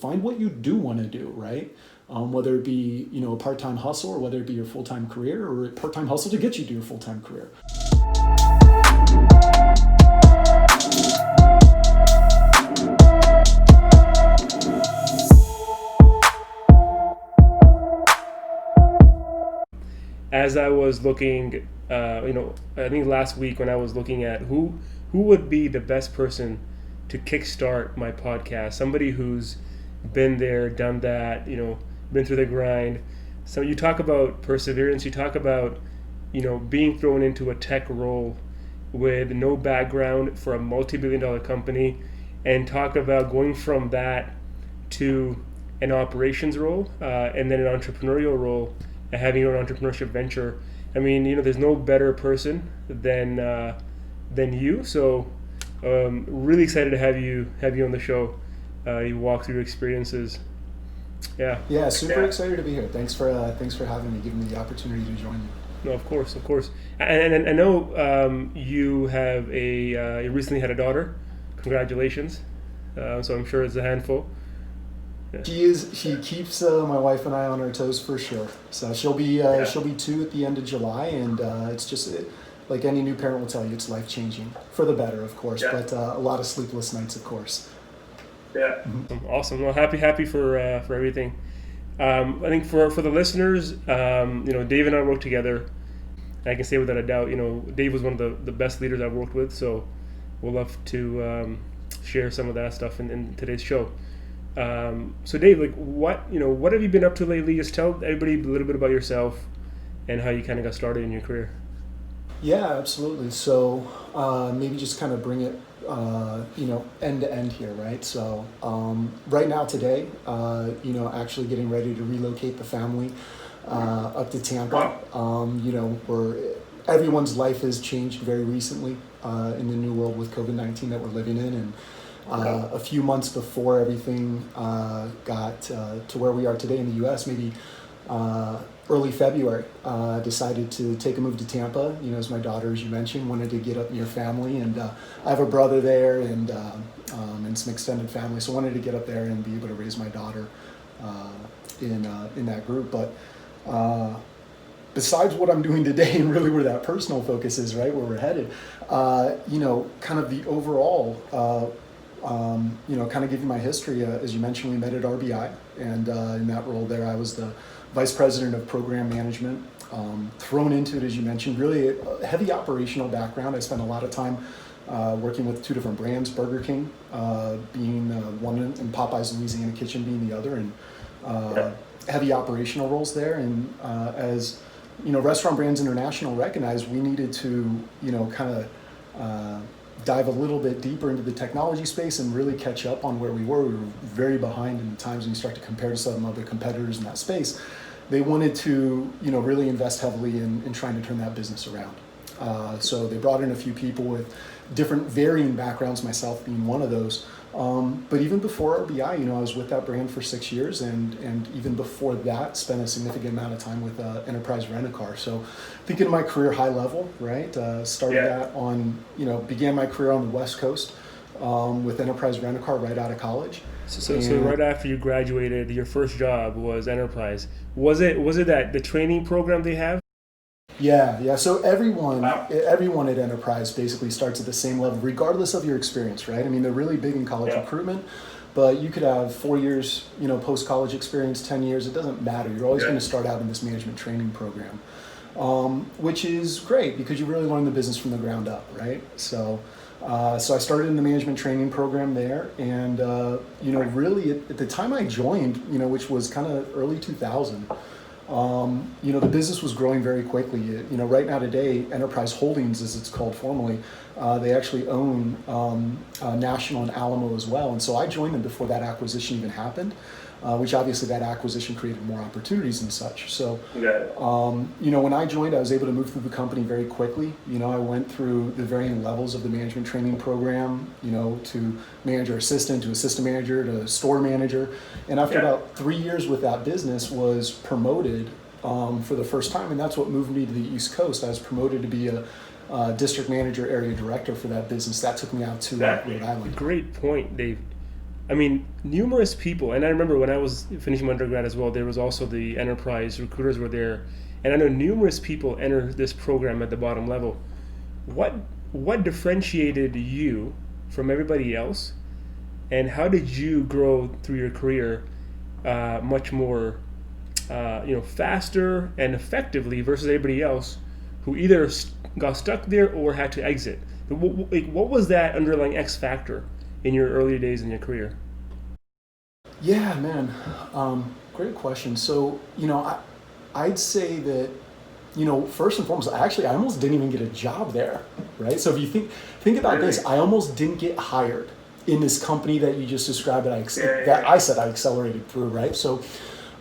find what you do want to do, right? Whether it be, a part-time hustle, or whether it be your full-time career, or a part-time hustle to get you to your full-time career. As I was looking, I think last week when I was looking at who would be the best person to kickstart my podcast, somebody who's been there, done that, been through the grind. So you talk about perseverance, you talk about, being thrown into a tech role with no background for a multi-billion-dollar company, and talk about going from that to an operations role, and then an entrepreneurial role, and having your own entrepreneurship venture. I mean, there's no better person than you. So really excited to have you on the show. You walk through your experiences. Yeah, super excited to be here. Thanks for having me, giving me the opportunity to join you. No, of course. And I know you have you recently had a daughter. Congratulations. So I'm sure it's a handful. Yeah. She keeps my wife and I on our toes for sure. So she'll be 2 at the end of July, and it's just like any new parent will tell you, it's life changing for the better, of course. Yeah. But a lot of sleepless nights, of course. Yeah. Awesome. Well, happy for everything. I think for the listeners, Dave and I worked together. I can say without a doubt, Dave was one of the best leaders I've worked with. So we'll love to share some of that stuff in today's show. So Dave, what have you been up to lately? Just tell everybody a little bit about yourself and how you kind of got started in your career. Yeah, absolutely. So maybe just kind of bring it, end to end here, right? So right now today, actually getting ready to relocate the family up to Tampa. Where everyone's life has changed very recently in the new world with COVID-19 that we're living in, and a few months before everything got to where we are today in the U.S., maybe early February, decided to take a move to Tampa. As my daughter, as you mentioned, wanted to get up near family, and I have a brother there and some extended family, so wanted to get up there and be able to raise my daughter in that group. But besides what I'm doing today, and really where that personal focus is, right, where we're headed, kind of the overall. Kind of give you my history. As you mentioned, we met at RBI, and in that role there, I was the vice president of program management. Thrown into it, as you mentioned, really a heavy operational background. I spent a lot of time working with 2 different brands, Burger King being one, and Popeye's Louisiana Kitchen being the other, and heavy operational roles there. And as Restaurant Brands International recognized, we needed to, kind of dive a little bit deeper into the technology space and really catch up on where we were. We were very behind in the times when you start to compare to some other competitors in that space. They wanted to, really invest heavily in trying to turn that business around. So they brought in a few people with different varying backgrounds, myself being one of those. But even before RBI, I was with that brand for 6 years, and even before that, spent a significant amount of time with Enterprise Rent-A-Car. So thinking of my career high level, right? Started that began my career on the West Coast with Enterprise Rent-A-Car right out of college. So right after you graduated, your first job was Enterprise. Was it that the training program they have? Yeah. So everyone at Enterprise basically starts at the same level, regardless of your experience, right? I mean, they're really big in college recruitment, but you could have 4 years, post-college experience, 10 years. It doesn't matter. You're always going to start out in this management training program, which is great because you really learn the business from the ground up, right? So I started in the management training program there, and really at the time I joined, which was kind of early 2000. The business was growing very quickly. Right now today, Enterprise Holdings, as it's called formally, they actually own National and Alamo as well. And so I joined them before that acquisition even happened, which obviously that acquisition created more opportunities and such. So, when I joined, I was able to move through the company very quickly. I went through the varying levels of the management training program, to manager assistant, to assistant manager, to store manager. And after about 3 years with that business, was promoted for the first time. And that's what moved me to the East Coast. I was promoted to be a district manager, area director for that business. That took me out to Rhode Island. Great point, Dave. I mean, numerous people, and I remember when I was finishing my undergrad as well, there was also the enterprise recruiters were there, and I know numerous people enter this program at the bottom level. What what differentiated you from everybody else, and how did you grow through your career much more, faster and effectively versus everybody else who either got stuck there or had to exit? What was that underlying X factor in your early days in your career? Yeah, man. Great question. So, I'd say that, first and foremost, I almost didn't even get a job there, right? So if you think about this, I almost didn't get hired in this company that you just described that I said I accelerated through, right? So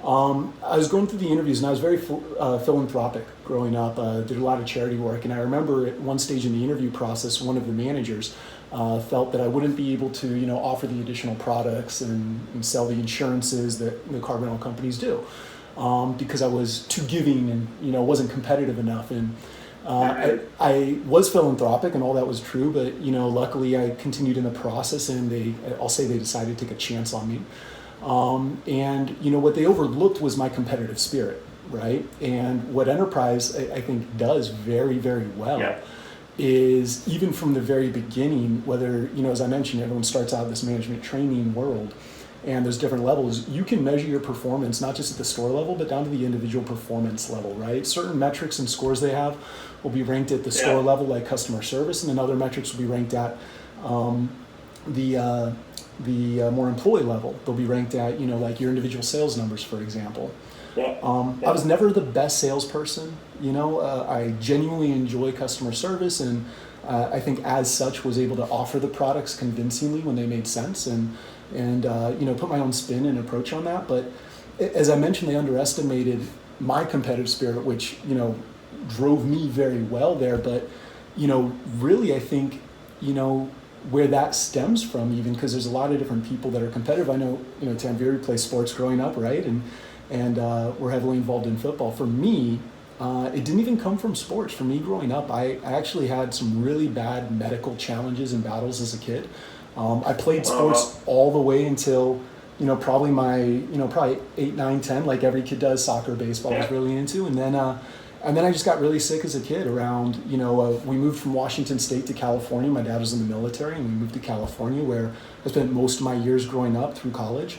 I was going through the interviews, and I was very philanthropic growing up, did a lot of charity work, and I remember at one stage in the interview process, one of the managers felt that I wouldn't be able to, offer the additional products and sell the insurances that the car rental companies do, because I was too giving and, wasn't competitive enough. And I was philanthropic, and all that was true, but, luckily I continued in the process, and I'll say they decided to take a chance on me. And what they overlooked was my competitive spirit, right? And what enterprise I think does very, very well is, even from the very beginning, whether, as I mentioned, everyone starts out this management training world, and there's different levels. You can measure your performance not just at the store level, but down to the individual performance level, right? Certain metrics and scores they have will be ranked at the store level, like customer service, and then other metrics will be ranked at the more employee level. They'll be ranked at, like your individual sales numbers, for example. I was never the best salesperson. I genuinely enjoy customer service, and I think as such was able to offer the products convincingly when they made sense, and put my own spin and approach on that. But as I mentioned, they underestimated my competitive spirit, which drove me very well there. But really, I think where that stems from, even because there's a lot of different people that are competitive. I know Tanviri plays sports growing up, right? And we're heavily involved in football. For me, it didn't even come from sports. For me, growing up, I actually had some really bad medical challenges and battles as a kid. I played sports all the way until probably my probably 8, 9, 10, like every kid does. Soccer, baseball, I was really into, and then I just got really sick as a kid. Around we moved from Washington State to California. My dad was in the military, and we moved to California, where I spent most of my years growing up through college.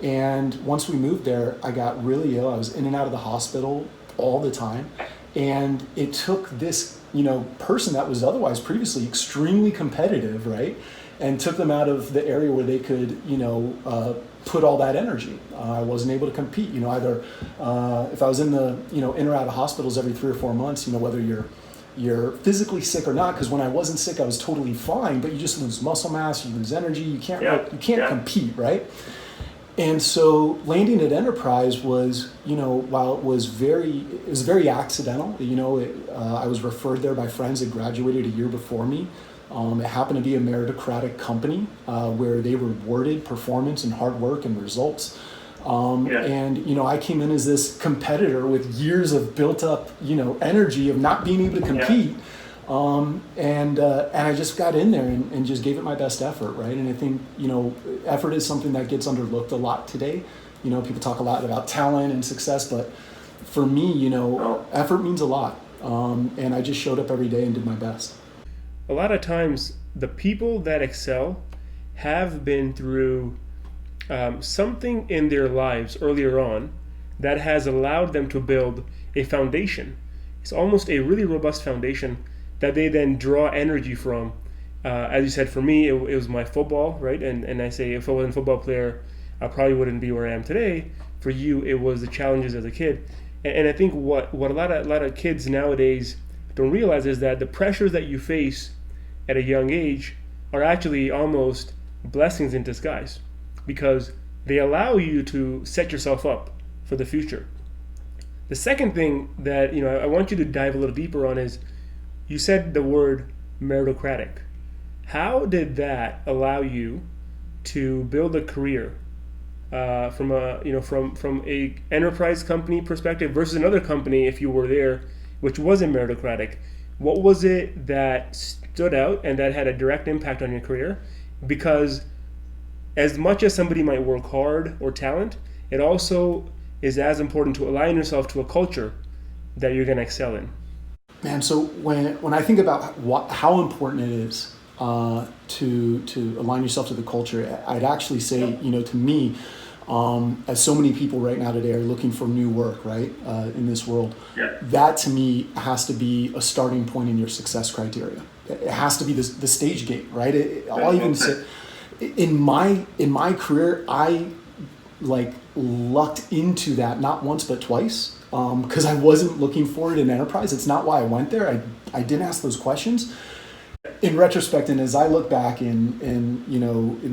And once we moved there, I got really ill. I was in and out of the hospital all the time. And it took this, person that was otherwise previously extremely competitive, right? And took them out of the area where they could, put all that energy. I wasn't able to compete, either if I was in the, in or out of hospitals every 3 or 4 months, whether you're physically sick or not, because when I wasn't sick, I was totally fine, but you just lose muscle mass, you lose energy, you can't compete, right? And so landing at Enterprise was, while it was very accidental. I was referred there by friends that graduated a year before me. It happened to be a meritocratic company where they rewarded performance and hard work and results. And I came in as this competitor with years of built up, energy of not being able to compete. And I just got in there and just gave it my best effort, right? And I think, effort is something that gets underlooked a lot today. People talk a lot about talent and success, but for me, effort means a lot. And I just showed up every day and did my best. A lot of times, the people that excel have been through something in their lives earlier on that has allowed them to build a foundation. It's almost a really robust foundation that they then draw energy from. As you said, for me, it was my football, right? And I say, if I wasn't a football player, I probably wouldn't be where I am today. For you, it was the challenges as a kid. And I think what a lot of kids nowadays don't realize is that the pressures that you face at a young age are actually almost blessings in disguise, because they allow you to set yourself up for the future. The second thing that I want you to dive a little deeper on is, you said the word meritocratic. How did that allow you to build a career from a enterprise company perspective versus another company, if you were there, which wasn't meritocratic? What was it that stood out and that had a direct impact on your career? Because as much as somebody might work hard or talent, it also is as important to align yourself to a culture that you're going to excel in. Man, so when I think about how important it is to align yourself to the culture, I'd actually say, to me, as so many people right now today are looking for new work, right, in this world, that to me has to be a starting point in your success criteria. It has to be the stage gate, right? I'll even say, in my career, I lucked into that not once but twice, because I wasn't looking for it in enterprise. It's not why I went there. I didn't ask those questions. In retrospect, and as I look back and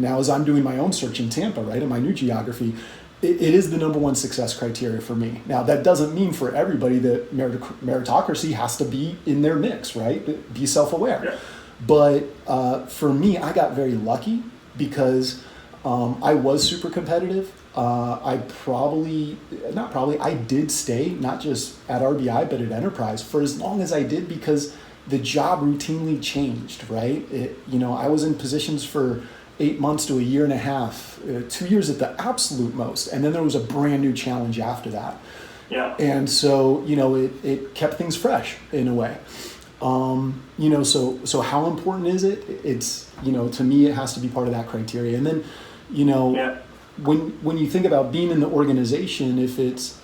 now as I'm doing my own search in Tampa, right, in my new geography, it is the number one success criteria for me. Now, that doesn't mean for everybody that meritocracy has to be in their mix, right? Be self-aware. Yeah. But for me, I got very lucky because I was super competitive. I did stay, not just at RBI, but at Enterprise for as long as I did, because the job routinely changed, right? I was in positions for 8 months to a year and a half, 2 years at the absolute most. And then there was a brand new challenge after that. Yeah. And so, it kept things fresh in a way. So how important is it? It's, to me, it has to be part of that criteria. And then, when you think about being in the organization, if it's,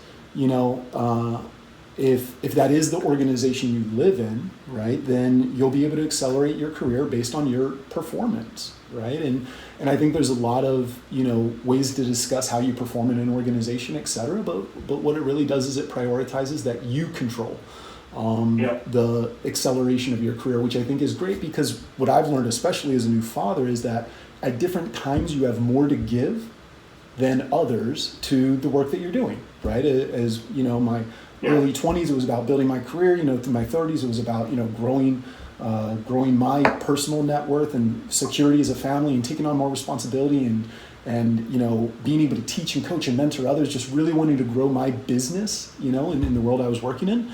if that is the organization you live in, right, then you'll be able to accelerate your career based on your performance, right? And I think there's a lot of, ways to discuss how you perform in an organization, et cetera, but what it really does is it prioritizes that you control the acceleration of your career, which I think is great, because what I've learned, especially as a new father, is that at different times you have more to give than others to the work that you're doing, right? As my early 20s, it was about building my career. Through my 30s, it was about growing my personal net worth and security as a family, and taking on more responsibility, and being able to teach and coach and mentor others. Just really wanting to grow my business, in the world I was working in.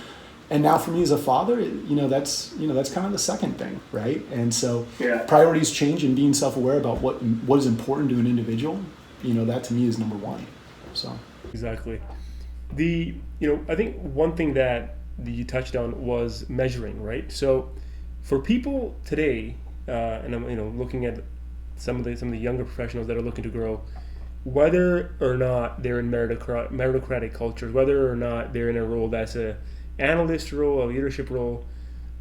And now for me as a father, that's kind of the second thing, right? And so priorities change, and being self-aware about what is important to an individual, that to me is number one. So exactly. I think one thing that you touched on was measuring, right? So for people today, and I'm looking at some of the younger professionals that are looking to grow, whether or not they're in meritocratic cultures, whether or not they're in a role that's a analyst role, a leadership role,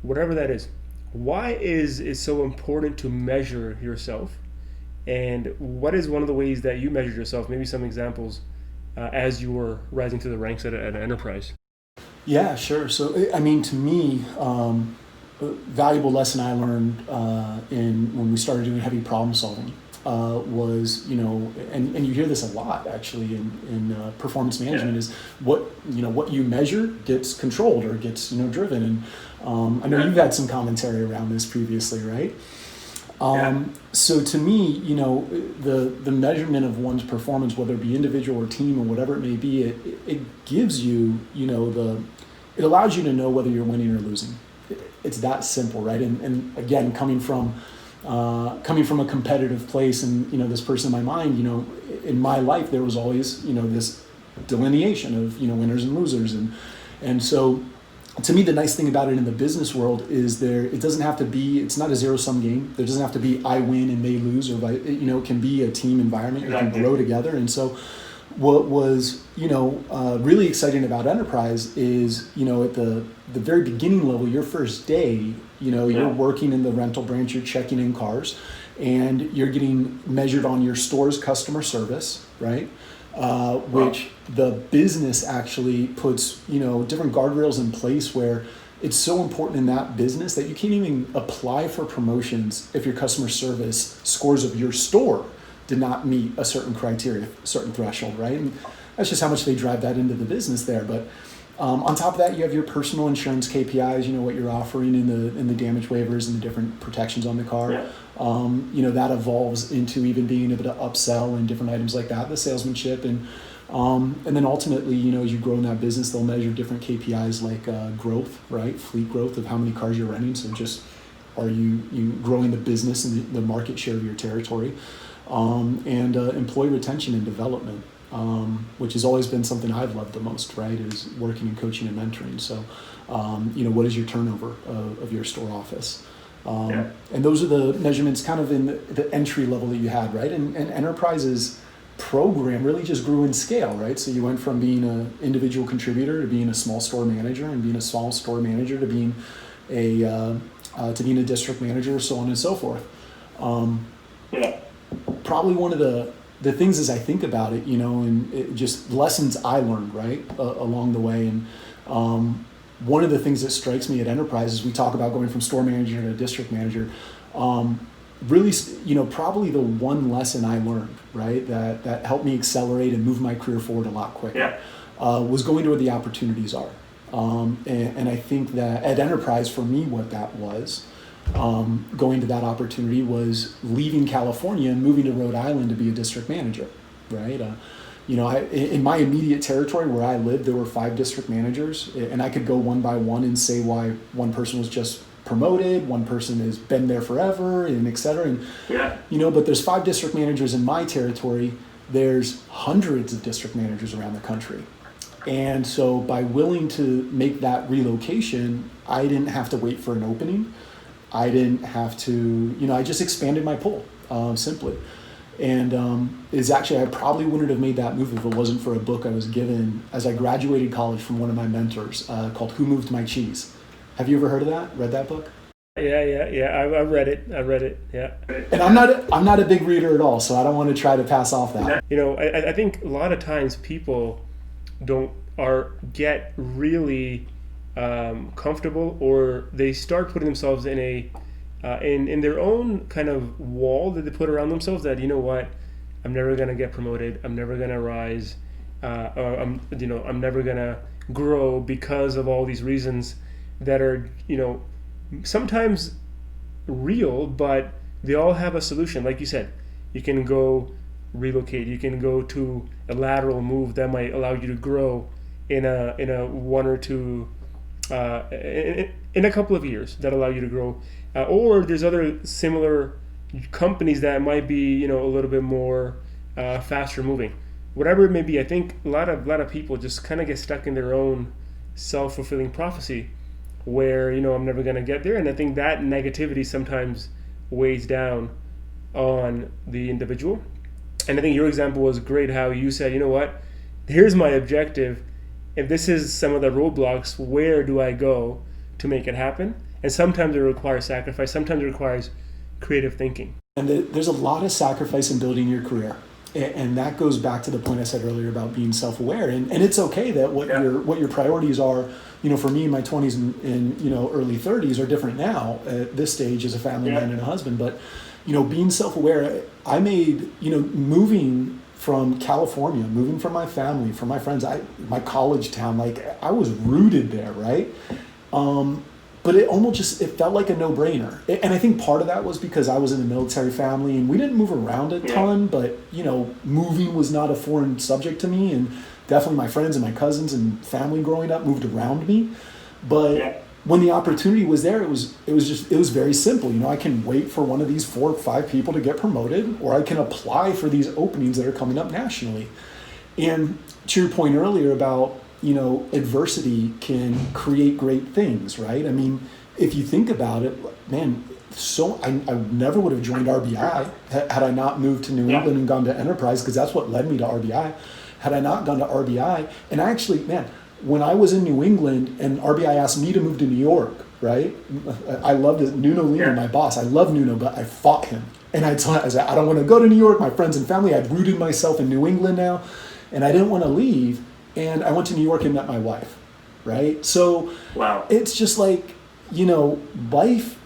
whatever that is, why is it so important to measure yourself? And what is one of the ways that you measured yourself? Maybe some examples as you were rising through the ranks at an enterprise. Yeah, sure. So, to me, a valuable lesson I learned when we started doing heavy problem solving was, and you hear this a lot actually in performance management, is what you measure gets controlled or gets driven. And I know you've had some commentary around this previously, right? So to me, the measurement of one's performance, whether it be individual or team or whatever it may be, it gives you, it allows you to know whether you're winning or losing. It's that simple, right? And again, coming from a competitive place, and this person in my mind, in my life there was always this delineation of winners and losers, and so. To me, the nice thing about it in the business world is it doesn't have to be, it's not a zero-sum game. There doesn't have to be I win and they lose, or it can be a team environment. You can grow together. And so what was, really exciting about Enterprise is, at the very beginning level, your first day, you're working in the rental branch, you're checking in cars, and you're getting measured on your store's customer service, right? Which the business actually puts, different guardrails in place where it's so important in that business that you can't even apply for promotions if your customer service scores of your store did not meet a certain criteria, certain threshold, right? And that's just how much they drive that into the business there. But on top of that, you have your personal insurance KPIs, what you're offering in the damage waivers and the different protections on the car. Yeah. That evolves into even being able to upsell and different items like that, the salesmanship, and then ultimately, as you grow in that business, they'll measure different KPIs like growth, right? Fleet growth of how many cars you're renting. So just are you growing the business and the market share of your territory? and employee retention and development, which has always been something I've loved the most, right, is working and coaching and mentoring. So, what is your turnover of your store office? And those are the measurements kind of in the entry level that you had, right? And Enterprise's program really just grew in scale, right? So you went from being an individual contributor to being a small store manager, and being a small store manager to being a district manager, so on and so forth. Probably one of the things as I think about it, and just lessons I learned, right, along the way. And one of the things that strikes me at Enterprise is we talk about going from store manager to district manager. Really, probably the one lesson I learned, right, that helped me accelerate and move my career forward a lot quicker, was going to where the opportunities are. And I think that at Enterprise, for me, what that was, going to that opportunity was leaving California and moving to Rhode Island to be a district manager, right? In my immediate territory where I lived, there were 5 district managers, and I could go one by one and say why one person was just promoted, one person has been there forever, and et cetera. And, but there's 5 district managers in my territory. There's hundreds of district managers around the country. And so by willing to make that relocation, I didn't have to wait for an opening. I didn't have to, I just expanded my pool, simply. And I probably wouldn't have made that move if it wasn't for a book I was given as I graduated college from one of my mentors called Who Moved My Cheese? Have you ever heard of that? Read that book? Yeah. I read it. Yeah. And I'm not a big reader at all, so I don't want to try to pass off that. I think a lot of times people get really comfortable, or they start putting themselves in in their own kind of wall that they put around themselves, that I'm never gonna get promoted, I'm never gonna rise, I'm never gonna grow because of all these reasons that are sometimes real, but they all have a solution. Like you said, you can go relocate, you can go to a lateral move that might allow you to grow in a one or two in a couple of years, that allow you to grow, or there's other similar companies that might be a little bit more faster moving. Whatever it may be, I think a lot of people just kind of get stuck in their own self-fulfilling prophecy, where I'm never going to get there, and I think that negativity sometimes weighs down on the individual. And I think your example was great, how you said, here's my objective. If this is some of the roadblocks, where do I go to make it happen? And sometimes it requires sacrifice. Sometimes it requires creative thinking. And there's a lot of sacrifice in building your career. And that goes back to the point I said earlier about being self-aware. And it's okay that what your priorities are, for me in my 20s and early 30s are different now at this stage as a family man and a husband. But, being self-aware, I made, moving from California, moving from my family, from my friends, my college town, I was rooted there, right? But it felt like a no-brainer. And I think part of that was because I was in a military family and we didn't move around a ton, but, moving was not a foreign subject to me. And definitely my friends and my cousins and family growing up moved around me. But when the opportunity was there, it was very simple. I can wait for one of these 4 or 5 people to get promoted, or I can apply for these openings that are coming up nationally. And to your point earlier about, adversity can create great things, right? I mean, if you think about it, man, I never would have joined RBI had I not moved to New England and gone to Enterprise, because that's what led me to RBI. Had I not gone to RBI, and actually, when I was in New England and RBI asked me to move to New York, right? I loved it. Nuno Lima, my boss, I love Nuno, but I fought him. And I said, I don't want to go to New York. My friends and family, I'd rooted myself in New England now, and I didn't want to leave. And I went to New York and met my wife, right? So it's just like, life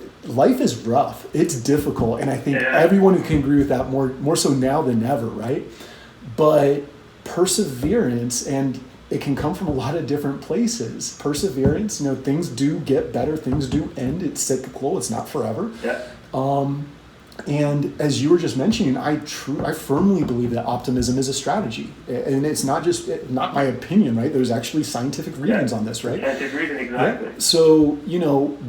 is rough. It's difficult. And I think everyone can agree with that more so now than ever, right? But perseverance, and it can come from a lot of different places. Perseverance, things do get better, things do end. It's cyclical, it's not forever. And as you were just mentioning, I firmly believe that optimism is a strategy. And it's not not my opinion, right? There's actually scientific reasons on this, right? Scientific reason, exactly. Yeah. So,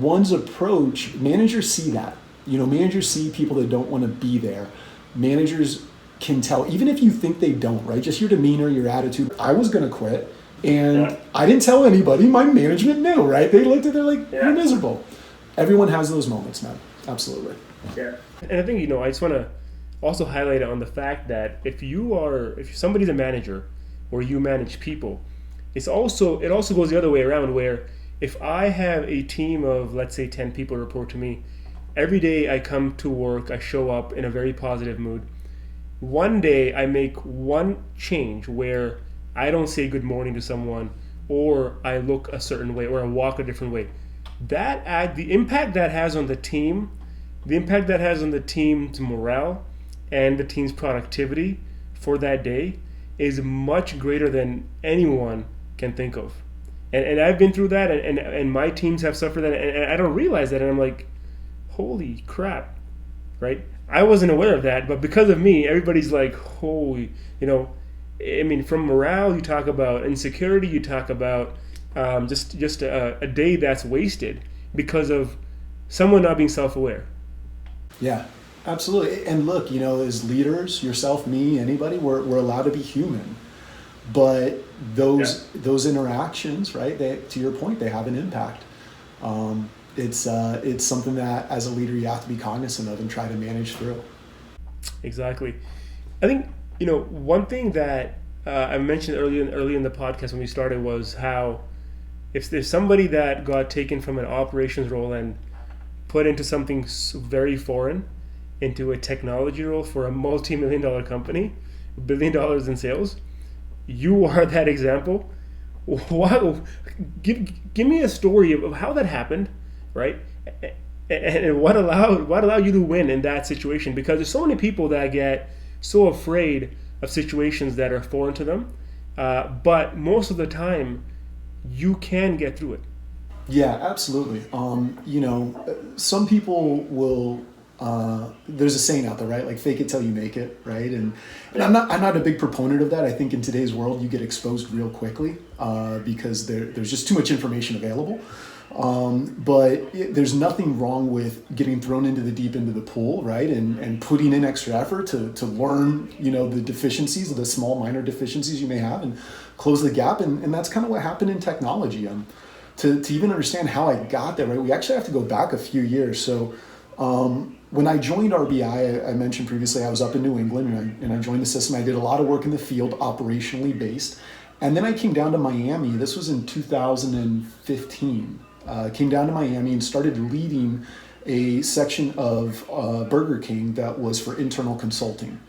one's approach, managers see that. Managers see people that don't want to be there. managers can tell, even if you think they don't, right? Just your demeanor, your attitude. I was going to quit, and I didn't tell anybody. My management knew, right? They looked at it like, you're miserable. Everyone has those moments, man. Absolutely. Yeah. And I think, I just want to also highlight on the fact that if somebody's a manager or you manage people, it also goes the other way around, where if I have a team of, let's say, 10 people report to me, every day I come to work, I show up in a very positive mood. One day I make one change where I don't say good morning to someone, or I look a certain way, or I walk a different way. The impact that has on the team, the impact that has on the team's morale and the team's productivity for that day is much greater than anyone can think of. And I've been through that, and my teams have suffered that, and I don't realize that, and I'm like, holy crap, right? I wasn't aware of that, but because of me, everybody's like, holy, from morale, you talk about insecurity, you talk about just a day that's wasted because of someone not being self-aware. Yeah, absolutely. And look, as leaders, yourself, me, anybody, we're allowed to be human. But those interactions, right? To your point, they have an impact. It's something that as a leader you have to be cognizant of and try to manage through. Exactly. I think one thing that I mentioned early in the podcast when we started was how if there's somebody that got taken from an operations role and put into something very foreign, into a technology role for a multi-million-dollar company, $1 billion in sales. You are that example. Wow. Give me a story of how that happened, right? And what allowed you to win in that situation? Because there's so many people that get so afraid of situations that are foreign to them, but most of the time, you can get through it. Yeah, absolutely. Some people will. There's a saying out there, right? Like fake it till you make it, right? And I'm not a big proponent of that. I think in today's world you get exposed real quickly because there's just too much information available. But there's nothing wrong with getting thrown into the deep end of the pool, right? And putting in extra effort to learn, the deficiencies, the small minor deficiencies you may have, and close the gap. And that's kind of what happened in technology. To even understand how I got there, right? We actually have to go back a few years. So. When I joined RBI, I mentioned previously I was up in New England and I joined the system. I did a lot of work in the field, operationally based. And then I came down to Miami. This was in 2015. Came down to Miami and started leading a section of Burger King that was for internal consulting.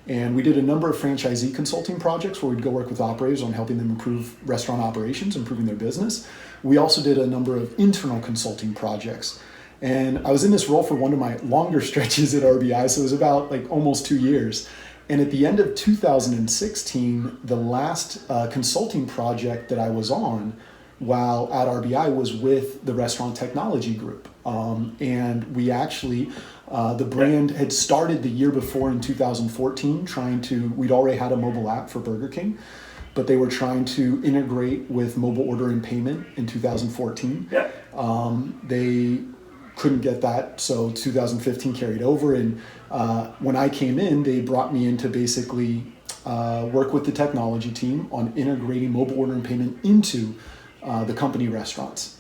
And we did a number of franchisee consulting projects where we'd go work with operators on helping them improve restaurant operations, improving their business. We also did a number of internal consulting projects. And I was in this role for one of my longer stretches at RBI, so it was about almost 2 years. And at the end of 2016, the last consulting project that I was on while at RBI was with the Restaurant Technology Group. And we actually, the brand had started the year before in 2014 we'd already had a mobile app for Burger King, but they were trying to integrate with mobile order and payment in 2014. They couldn't get that, so 2015 carried over, and when I came in, they brought me in to basically work with the technology team on integrating mobile order and payment into the company restaurants.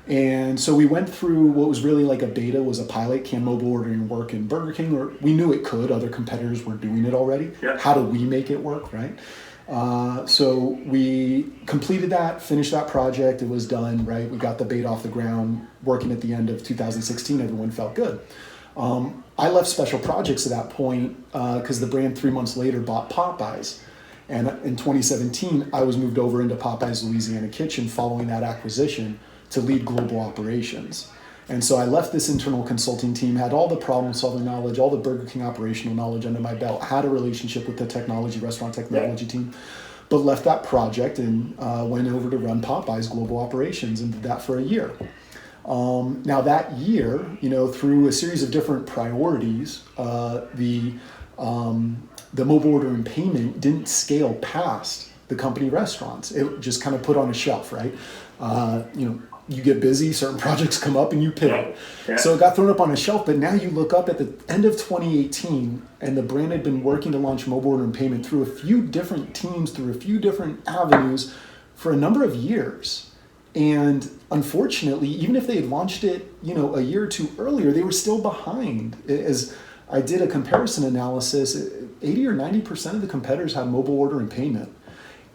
And so we went through what was really like a beta, was a pilot. Can mobile ordering work in Burger King? Or we knew it could. Other competitors were doing it already. How do we make it work, right? So we completed that, finished that project. It was done, right? We got the beta off the ground, working at the end of 2016. Everyone felt good. I left special projects at that point because the brand 3 months later bought Popeyes. And in 2017, I was moved over into Popeyes Louisiana Kitchen following that acquisition to lead global operations. And so I left this internal consulting team, had all the problem-solving knowledge, all the Burger King operational knowledge under my belt, had a relationship with the restaurant technology team, but left that project and went over to run Popeyes global operations and did that for a year. Now that year, through a series of different priorities, the mobile order and payment didn't scale past the company restaurants. It just kind of put on a shelf, right? you get busy, certain projects come up, and you pivot. Yeah. So it got thrown up on a shelf, but now you look up at the end of 2018, and the brand had been working to launch mobile order and payment through a few different teams, through a few different avenues for a number of years. And unfortunately, even if they had launched it, a year or two earlier, they were still behind. As I did a comparison analysis, 80 or 90% of the competitors have mobile order and payment.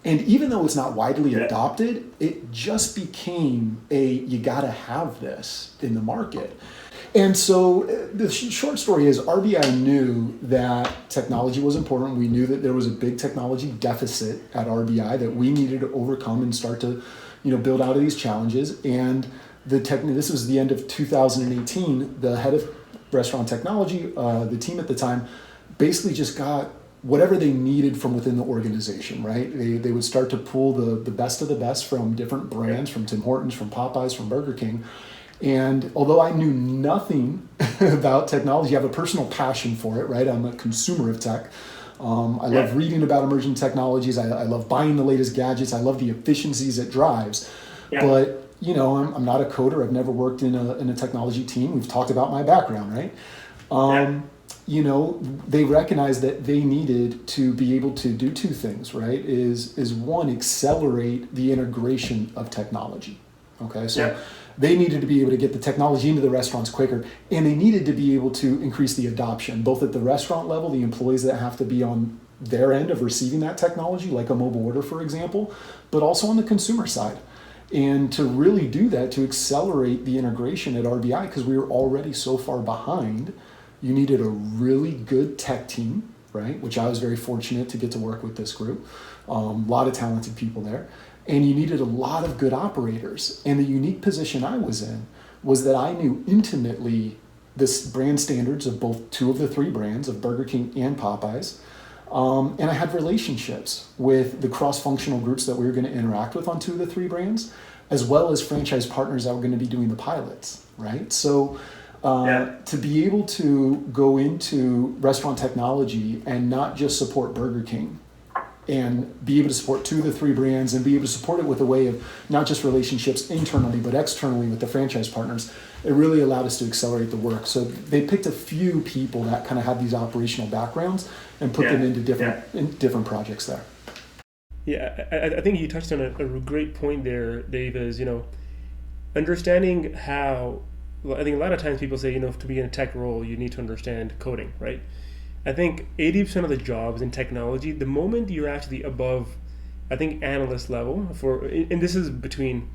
And even though it's not widely adopted, it just became you gotta have this in the market. And so the short story is RBI knew that technology was important. We knew that there was a big technology deficit at RBI that we needed to overcome and start to, build out of these challenges. And this was the end of 2018. The head of restaurant technology, the team at the time, basically just got whatever they needed from within the organization, right? They would start to pull the best of the best from different brands, from Tim Hortons, from Popeyes, from Burger King. And although I knew nothing about technology, I have a personal passion for it, right? I'm a consumer of tech. I love reading about emerging technologies. I love buying the latest gadgets. I love the efficiencies it drives. Yeah. But, I'm not a coder. I've never worked in a technology team. We've talked about my background, right? They recognized that they needed to be able to do two things, right? Is one, accelerate the integration of technology. Okay, so they needed to be able to get the technology into the restaurants quicker, and they needed to be able to increase the adoption, both at the restaurant level, the employees that have to be on their end of receiving that technology, like a mobile order, for example, but also on the consumer side. And to really do that, to accelerate the integration at RBI, because we were already so far behind, you needed a really good tech team, right? Which I was very fortunate to get to work with this group. A lot of talented people there. And you needed a lot of good operators. And the unique position I was in was that I knew intimately this brand standards of both two of the three brands, of Burger King and Popeyes. And I had relationships with the cross-functional groups that we were going to interact with on two of the three brands, as well as franchise partners that were going to be doing the pilots, right? So to be able to go into restaurant technology and not just support Burger King, and be able to support two of the three brands and be able to support it with a way of not just relationships internally, but externally with the franchise partners, it really allowed us to accelerate the work. So they picked a few people that kind of had these operational backgrounds and put them into different projects there. Yeah, I think you touched on a great point there, Dave, is, understanding how, I think a lot of times people say, to be in a tech role, you need to understand coding, right? I think 80% of the jobs in technology, the moment you're actually above, I think, analyst level, and this is between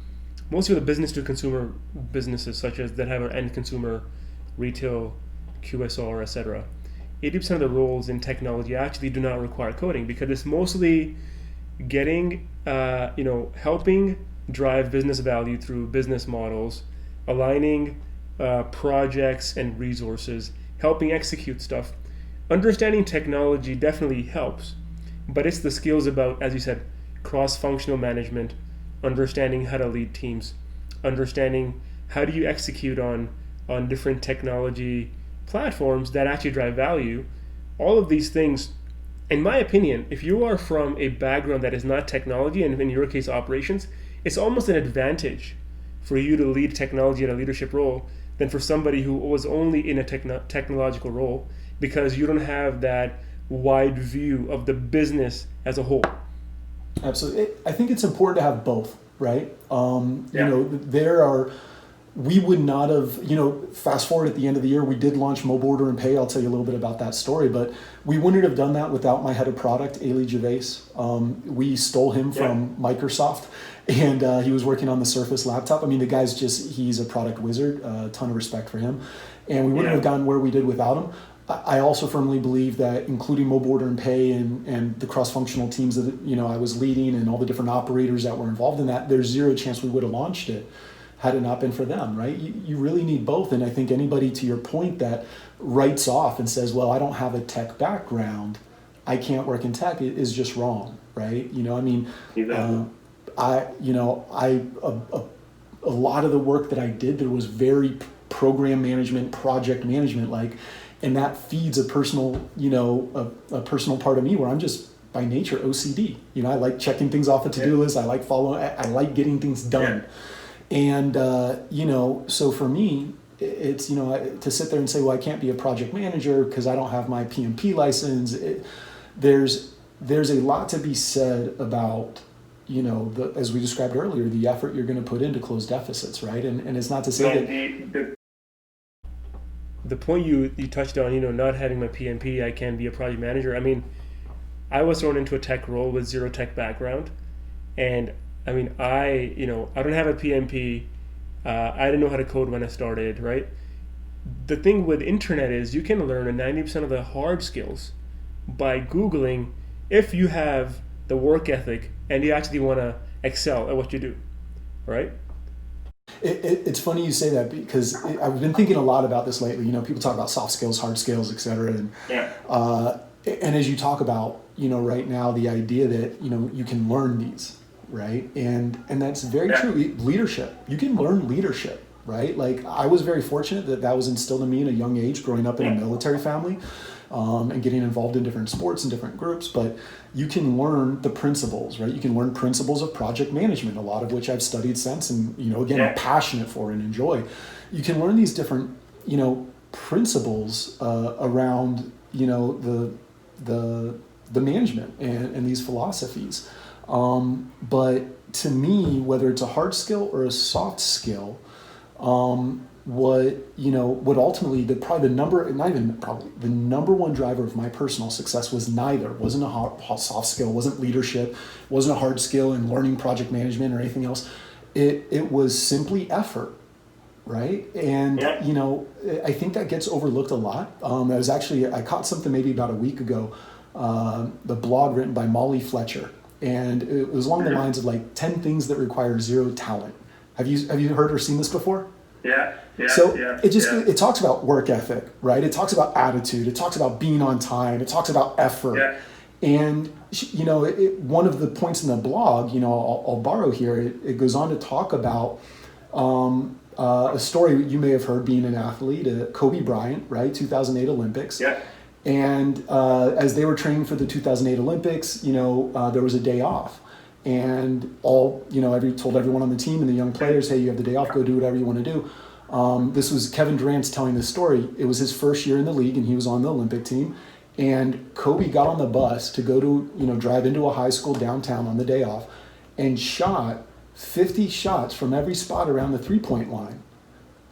most of the business to consumer businesses, such as that have an end consumer, retail, QSR, etc. 80% of the roles in technology actually do not require coding, because it's mostly getting, helping drive business value through business models, aligning projects and resources, helping execute stuff. Understanding technology definitely helps, but it's the skills about, as you said, cross-functional management, understanding how to lead teams, understanding how do you execute on different technology platforms that actually drive value. All of these things, in my opinion, if you are from a background that is not technology, and in your case operations, it's almost an advantage for you to lead technology in a leadership role than for somebody who was only in a technological role, because you don't have that wide view of the business as a whole. Absolutely. I think it's important to have both, right? We would not have, fast forward at the end of the year, we did launch mobile order and pay. I'll tell you a little bit about that story, but we wouldn't have done that without my head of product, Ailey Gervais. We stole him from Microsoft, and he was working on the Surface laptop. I mean, the guy's he's a product wizard, a ton of respect for him. And we wouldn't have gotten where we did without him. I also firmly believe that including mobile order and pay and the cross-functional teams that I was leading and all the different operators that were involved in that, there's zero chance we would have launched it had it not been for them, right? You really need both. And I think anybody, to your point, that writes off and says, well, I don't have a tech background, I can't work in tech, is just wrong, right? A lot of the work that I did, there was very program management, project management like, and that feeds a personal, a personal part of me where I'm just by nature OCD. I like checking things off a to-do list. I like getting things done. And, so for me, it's, to sit there and say, well, I can't be a project manager because I don't have my PMP license. There's a lot to be said about, as we described earlier, the effort you're going to put in to close deficits, right? And it's not to say that... The point you touched on, not having my PMP, I can be a project manager. I mean, I was thrown into a tech role with zero tech background. And I mean, I don't have a PMP. I didn't know how to code when I started, right? The thing with internet is you can learn 90% of the hard skills by Googling if you have the work ethic and you actually want to excel at what you do, right? It's funny you say that because I've been thinking a lot about this lately. People talk about soft skills, hard skills, et cetera. And as you talk about, right now, the idea that, you can learn these, right? And that's very true. Leadership, you can learn leadership, right? Like I was very fortunate that was instilled in me in a young age growing up in a military family. And getting involved in different sports and different groups, but you can learn the principles, right? You can learn principles of project management, a lot of which I've studied since and, again, I'm passionate for and enjoy. You can learn these different, principles around, the management and these philosophies. But to me, whether it's a hard skill or a soft skill, what ultimately the number one driver of my personal success wasn't a soft skill, wasn't leadership, wasn't a hard skill in learning project management or anything else. It was simply effort, right? And I think that gets overlooked a lot. I caught something maybe about a week ago, the blog written by Molly Fletcher, and it was along the lines of like 10 things that require zero talent. Have you heard or seen this before? Yeah. It talks about work ethic, right? It talks about attitude. It talks about being on time. It talks about effort. Yeah. And one of the points in the blog, I'll borrow here. It goes on to talk about a story you may have heard being an athlete, Kobe Bryant, right? 2008 Olympics. Yeah. And as they were training for the 2008 Olympics, there was a day off. And told everyone on the team and the young players, hey, you have the day off, go do whatever you want to do. This was Kevin Durant's telling this story. It was his first year in the league and he was on the Olympic team. And Kobe got on the bus to go to, drive into a high school downtown on the day off and shot 50 shots from every spot around the 3-point line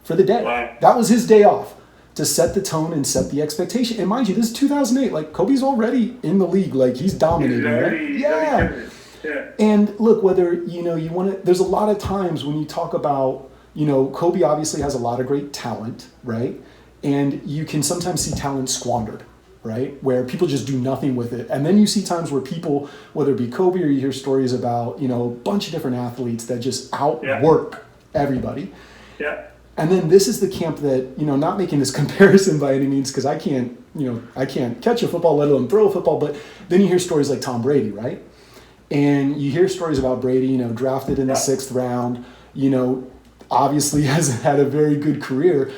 for the day. Wow. That was his day off to set the tone and set the expectation. And mind you, this is 2008. Like Kobe's already in the league. Like he's dominating, right? Yeah. Yeah. And look, whether, you want to, there's a lot of times when you talk about, Kobe obviously has a lot of great talent, right? And you can sometimes see talent squandered, right? Where people just do nothing with it. And then you see times where people, whether it be Kobe or you hear stories about, a bunch of different athletes that just outwork everybody. Yeah. And then this is the camp that, not making this comparison by any means, because I can't catch a football, let alone throw a football, but then you hear stories like Tom Brady, right? And you hear stories about Brady, drafted in the 6th round, obviously has had a very good career,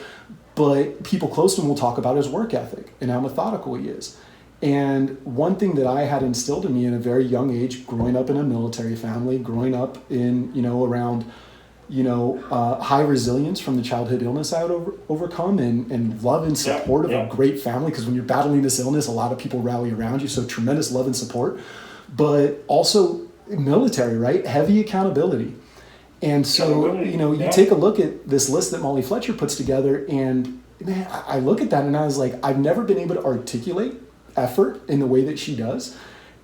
but people close to him will talk about his work ethic and how methodical he is. And one thing that I had instilled in me in a very young age, growing up in a military family, growing up in, around, high resilience from the childhood illness I would overcome and love and support of a great family. Because when you're battling this illness, a lot of people rally around you. So tremendous love and support. But also military, right? Heavy accountability. And so, you take a look at this list that Molly Fletcher puts together and man, I look at that and I was like, I've never been able to articulate effort in the way that she does.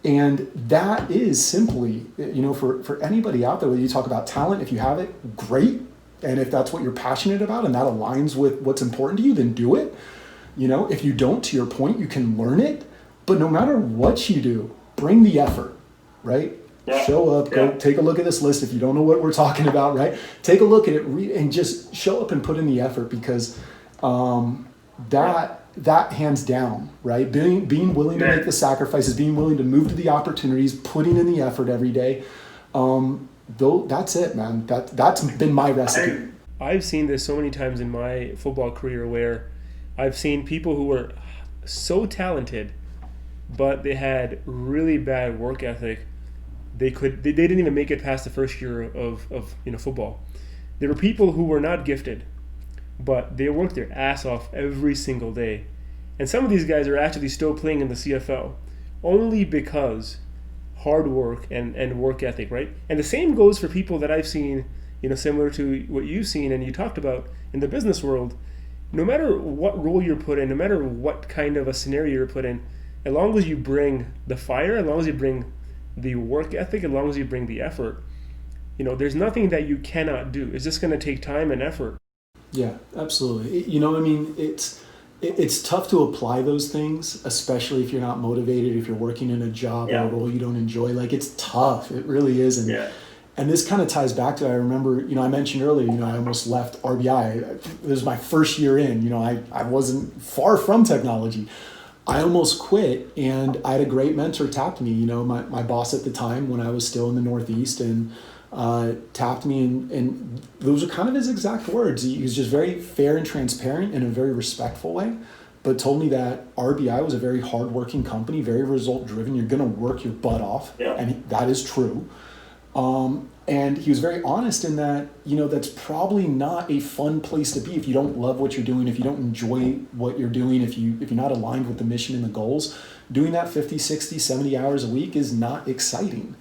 And that is simply, for anybody out there, whether you talk about talent, if you have it, great. And if that's what you're passionate about and that aligns with what's important to you, then do it. If you don't, to your point, you can learn it. But no matter what you do, bring the effort, right? Yeah. Show up, go take a look at this list. If you don't know what we're talking about, right? Take a look at it and just show up and put in the effort because that hands down, right? Being willing to make the sacrifices, being willing to move to the opportunities, putting in the effort every day. That's it, man. That's been my recipe. I've seen this so many times in my football career where I've seen people who were so talented but they had really bad work ethic. They didn't even make it past the first year of football. There were people who were not gifted, but they worked their ass off every single day. And some of these guys are actually still playing in the CFL only because hard work and work ethic, right? And the same goes for people that I've seen, similar to what you've seen and you talked about in the business world. No matter what role you're put in, no matter what kind of a scenario you're put in, as long as you bring the fire, as long as you bring the work ethic, as long as you bring the effort, there's nothing that you cannot do. It's just going to take time and effort. Yeah, absolutely. It's tough to apply those things, especially if you're not motivated, if you're working in a job or a role you don't enjoy. Like, it's tough. It really is. And this kind of ties back to, I remember, I mentioned earlier, I almost left RBI. It was my first year in, I wasn't far from technology. I almost quit, and I had a great mentor tap me, my boss at the time when I was still in the Northeast, and tapped me, and those are kind of his exact words. He was just very fair and transparent in a very respectful way, but told me that RBI was a very hardworking company, very result driven. You're going to work your butt off, and that is true. And he was very honest in that, that's probably not a fun place to be if you don't love what you're doing, if you don't enjoy what you're doing, if you're not aligned with the mission and the goals. Doing that 50, 60, 70 hours a week is not exciting.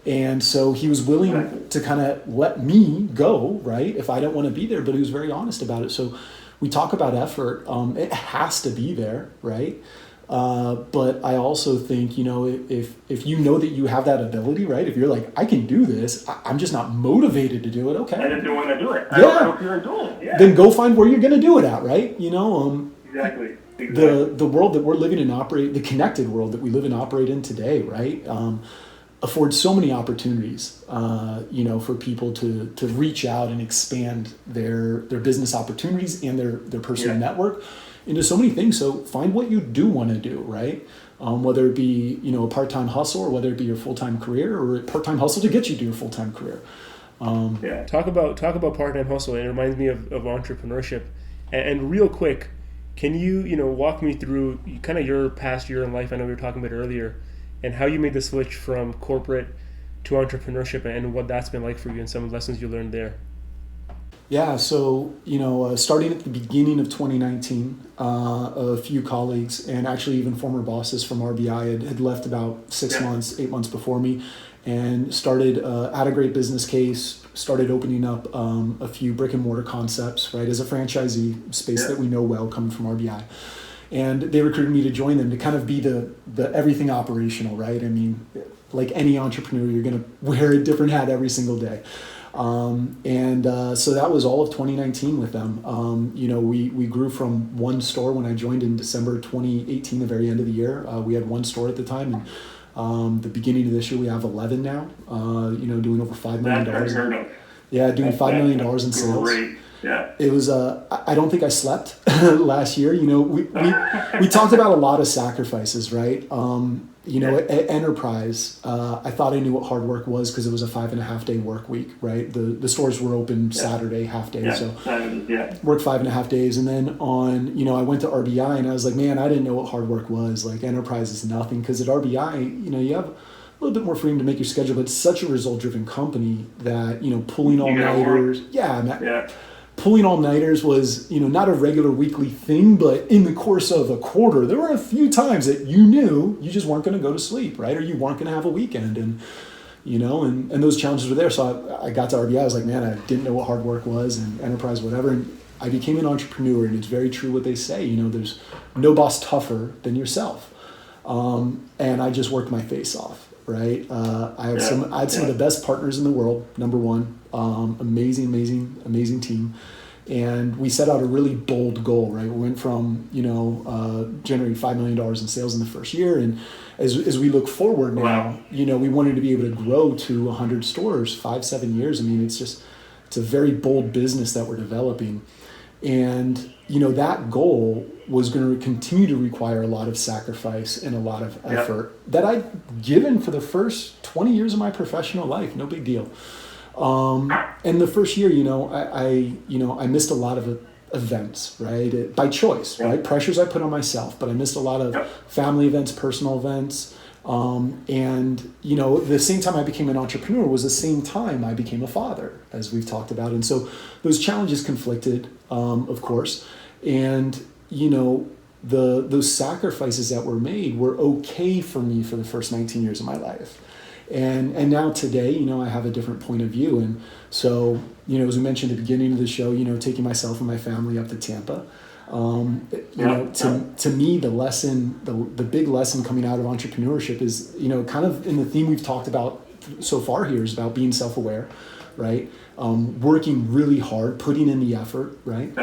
And so he was willing to kind of let me go, right, if I don't want to be there, but he was very honest about it. So we talk about effort. It has to be there, right? But I also think, if you know that you have that ability, right? If you're like, I can do this, I'm just not motivated to do it. Okay. I just don't want to do it. I don't feel like doing it. Yeah. Then go find where you're going to do it at, right? Exactly. The world that we're living in, the connected world that we live and operate in today, right? Affords so many opportunities, for people to reach out and expand their business opportunities and their personal network into so many things. So find what you do want to do, right? Whether it be, a part-time hustle, or whether it be your full-time career, or a part-time hustle to get you to your full-time career. Talk about part-time hustle. It reminds me of entrepreneurship. And real quick, can you, walk me through kind of your past year in life? I know we were talking about it earlier, and how you made the switch from corporate to entrepreneurship, and what that's been like for you and some lessons you learned there. Yeah, so, starting at the beginning of 2019, a few colleagues and actually even former bosses from RBI had left about 8 months before me, and started, had a great business case, started opening up a few brick and mortar concepts, right, as a franchisee, space that we know well coming from RBI. And they recruited me to join them to kind of be the everything operational, right? I mean, like any entrepreneur, you're going to wear a different hat every single day. So that was all of 2019 with them. We grew from one store when I joined in December 2018, the very end of the year. We had one store at the time, and the beginning of this year we have 11 now. Doing over $5 million. Yeah, doing $5 million in sales. Great. Yeah. It was, I don't think I slept last year. We talked about a lot of sacrifices, right? At Enterprise, I thought I knew what hard work was because it was a 5.5 day work week, right? The stores were open Saturday, half day. So worked 5.5 days. And then I went to RBI and I was like, man, I didn't know what hard work was. Like, Enterprise is nothing. Because at RBI, you have a little bit more freedom to make your schedule, but it's such a result driven company that, pulling all-nighters. Pulling all-nighters was, not a regular weekly thing, but in the course of a quarter, there were a few times that you knew you just weren't going to go to sleep, right? Or you weren't going to have a weekend. And, and those challenges were there. So I got to RBI, I was like, man, I didn't know what hard work was, and Enterprise, whatever. And I became an entrepreneur, and it's very true what they say. There's no boss tougher than yourself. And I just worked my face off, right? I had some of the best partners in the world, number one. Amazing team. And we set out a really bold goal, right? We went from, generating $5 million in sales in the first year. And as we look forward now, we wanted to be able to grow to 100 stores, 5-7 years. I mean, it's a very bold business that we're developing. And, that goal was going to continue to require a lot of sacrifice and a lot of effort that I'd given for the first 20 years of my professional life. No big deal. And the first year, I missed a lot of events, right? By choice, right? Pressures I put on myself, but I missed a lot of family events, personal events, And, you know, the same time I became an entrepreneur was the same time I became a father, as we've talked about. And so those challenges conflicted, of course. And, you know, those sacrifices that were made were okay for me for the first 19 years of my life. And now today, you know, I have a different point of view. And so, you know, as we mentioned at the beginning of the show, you know, taking myself and my family up to Tampa, you know, to me, the big lesson coming out of entrepreneurship is, you know, kind of in the theme we've talked about so far here is about being self-aware, right? Working really hard, putting in the effort, right?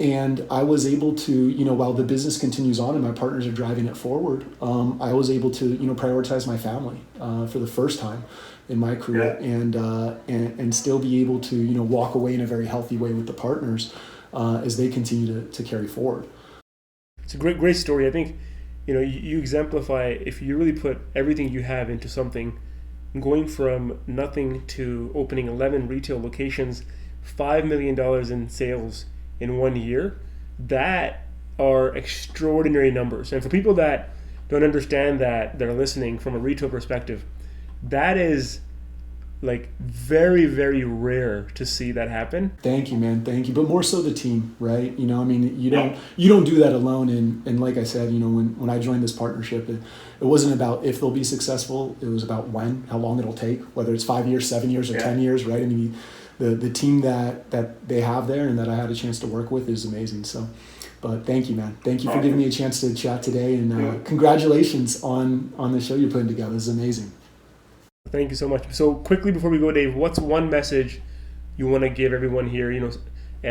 And I was able to, you know, while the business continues on and my partners are driving it forward, I was able to, you know, prioritize my family for the first time in my career, and still be able to, you know, walk away in a very healthy way with the partners as they continue to carry forward. It's a great story. I think, you know, you exemplify, if you really put everything you have into something, going from nothing to opening 11 retail locations, $5 million in sales in 1 year, that are extraordinary numbers. And for people that don't understand that are listening from a retail perspective, that is like very, very rare to see that happen. Thank you, man. Thank you. But more so the team, right? You know, I mean, you don't do that alone. And like I said, you know, when I joined this partnership, it wasn't about if they'll be successful. It was about when, how long it'll take, whether it's 5 years, 7 years, or 10 years, right? I mean, the team that they have there and that I had a chance to work with is amazing. So, but thank you, man. Thank you for giving me a chance to chat today, and congratulations on the show you're putting together. It's amazing. Thank you so much. So quickly before we go, Dave, what's one message you want to give everyone here? You know,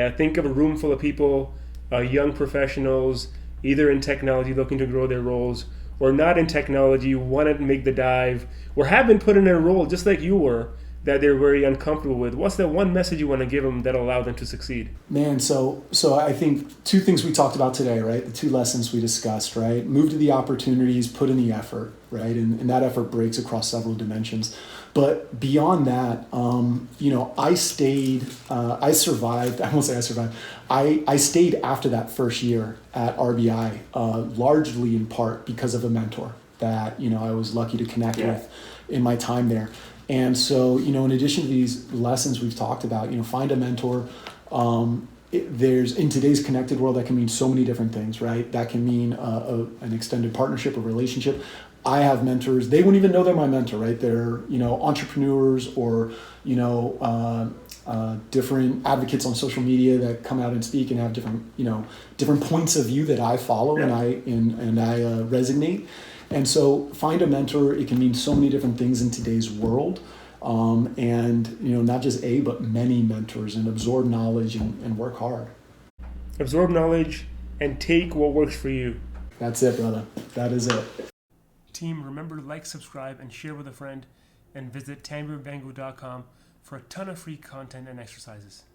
think of a room full of people, young professionals, either in technology looking to grow their roles, or not in technology, want to make the dive, or have been put in a role just like you were, that they're very uncomfortable with. What's that one message you want to give them that'll allow them to succeed? Man, so I think two things we talked about today, right? The two lessons we discussed, right? Move to the opportunities, put in the effort, right? And that effort breaks across several dimensions. But beyond that, you know, I survived. I won't say I survived. I stayed after that first year at RBI, largely in part because of a mentor that, you know, I was lucky to connect with in my time there. And so, you know, in addition to these lessons we've talked about, you know, find a mentor. There's, in today's connected world, that can mean so many different things, right? That can mean an extended partnership, a relationship. I have mentors. They wouldn't even know they're my mentor, right? They're, you know, entrepreneurs or, you know, different advocates on social media that come out and speak and have different points of view that I follow and I resonate. And so find a mentor. It can mean so many different things in today's world. And, you know, not just but many mentors, and absorb knowledge and work hard. Absorb knowledge and take what works for you. That's it, brother. That is it. Team, remember to like, subscribe, and share with a friend, and visit tanveerbangu.com for a ton of free content and exercises.